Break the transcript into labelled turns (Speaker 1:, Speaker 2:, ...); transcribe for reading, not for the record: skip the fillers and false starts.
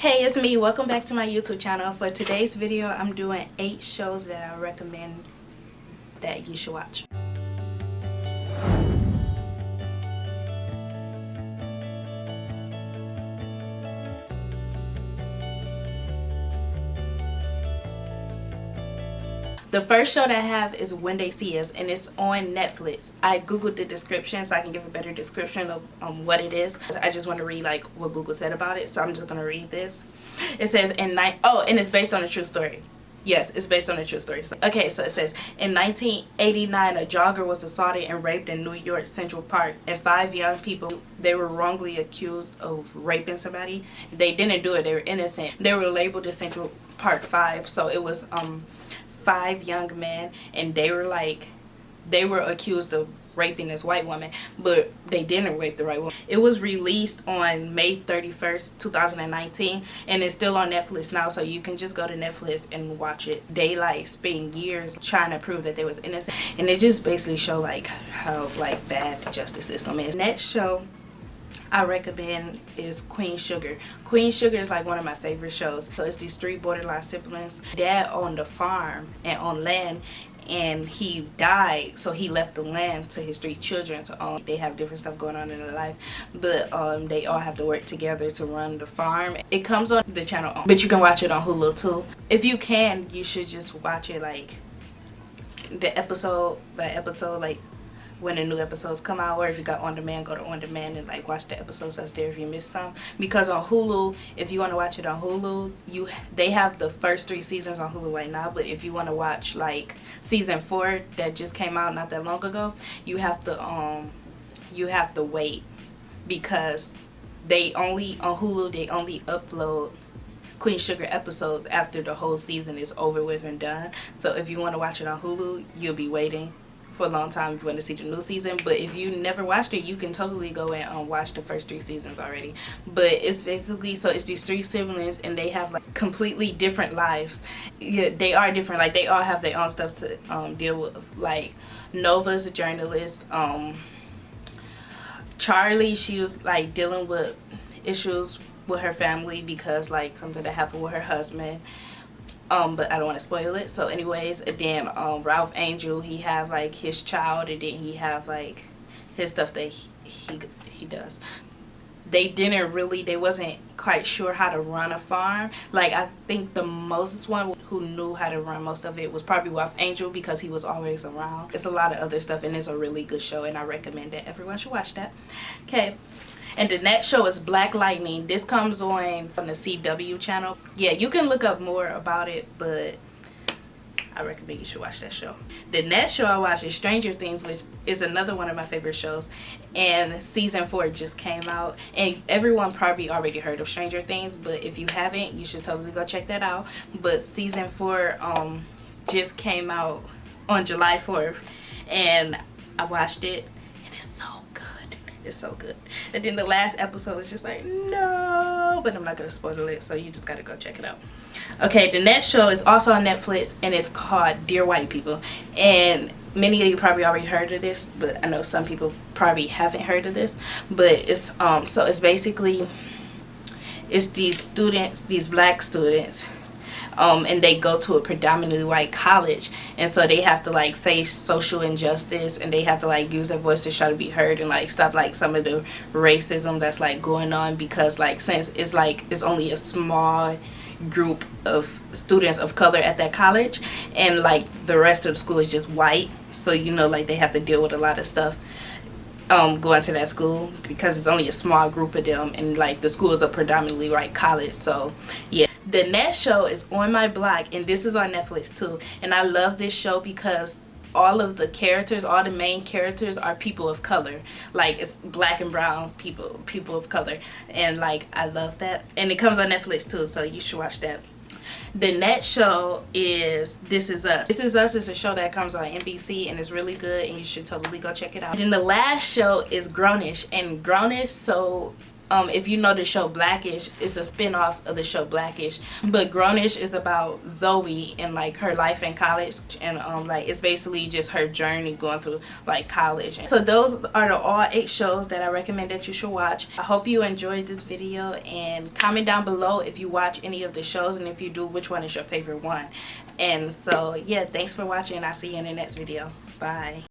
Speaker 1: Hey, it's me. Welcome back to my YouTube channel. For today's video, I'm doing 8 shows that I recommend that you should watch. The first show that I have is When They See Us, and it's on Netflix. I googled the description so I can give a better description of what it is. I just want to read like what Google said about it, so I'm just gonna read this. It says and it's based on a true story. Yes, it's based on a true story. So it says, in 1989, a jogger was assaulted and raped in New York Central Park, and 5 young people, they were wrongly accused of raping somebody. They didn't do it, they were innocent. They were labeled as Central Park 5, so it was 5 young men, and they were accused of raping this white woman, but they didn't rape the right woman. It was released on May 31st, 2019, and it's still on Netflix now, so you can just go to Netflix and watch it. They spent years trying to prove that they was innocent, and it just basically show how bad the justice system is. Next show I recommend is Queen Sugar. Queen Sugar is one of my favorite shows. So it's these 3 borderline siblings. Dad owned a farm and on land, and he died, so he left the land to his 3 children to own. They have different stuff going on in their life, but they all have to work together to run the farm. It comes on the channel, but you can watch it on Hulu too. If you can, you should just watch it the episode by episode, when the new episodes come out, or if you got on demand, go to on demand and watch the episodes that's there if you missed some. Because on Hulu, if you want to watch it on Hulu, they have the first 3 seasons on Hulu right now, but if you want to watch season 4 that just came out not that long ago, you have to wait, because on Hulu they only upload Queen Sugar episodes after the whole season is over with and done. So if you want to watch it on Hulu, you'll be waiting for a long time if you want to see the new season. But if you never watched it, you can totally go and watch the first 3 seasons already. But it's basically, so it's these 3 siblings, and they have completely different lives. Yeah, they are different. They all have their own stuff to deal with. Nova's a journalist. Charlie, she was dealing with issues with her family because something that happened with her husband. But I don't want to spoil it. So anyways, and then Ralph Angel, he have his child, and then he have his stuff that he does. They wasn't quite sure how to run a farm. I think the most one who knew how to run most of it was probably Ralph Angel, because he was always around. It's a lot of other stuff, and it's a really good show, and I recommend that everyone should watch that. Okay. And the next show is Black Lightning. This comes on the CW channel. Yeah, you can look up more about it, but I recommend you should watch that show. The next show I watch is Stranger Things, which is another one of my favorite shows. And season 4 just came out. And everyone probably already heard of Stranger Things, but if you haven't, you should totally go check that out. But season 4 just came out on July 4th. And I watched it. It's so good. And then the last episode is just no, but I'm not gonna spoil it, so you just gotta go check it out. Okay, the next show is also on Netflix, and it's called Dear White People. And many of you probably already heard of this, but I know some people probably haven't heard of this. But it's so it's basically, it's these students, these black students, and they go to a predominantly white college, and so they have to face social injustice, and they have to use their voice to try to be heard and stop some of the racism that's going on, because since it's only a small group of students of color at that college, and the rest of the school is just white, so they have to deal with a lot of stuff going to that school, because it's only a small group of them, and the school is a predominantly white college. So yeah. The next show is On My Block, and this is on Netflix too. And I love this show because all of the characters, all the main characters are people of color. It's black and brown people of color. And I love that. And it comes on Netflix too, so you should watch that. The next show is This Is Us. This Is Us is a show that comes on NBC, and it's really good, and you should totally go check it out. And then the last show is Grownish. And Grownish, so If you know the show Blackish, it's a spin-off of the show Blackish. But Grownish is about Zoe and like her life in college, and like it's basically just her journey going through like college. So those are the all 8 shows that I recommend that you should watch. I hope you enjoyed this video, and comment down below if you watch any of the shows, and if you do, which one is your favorite one. And so yeah, thanks for watching. I'll see you in the next video. Bye.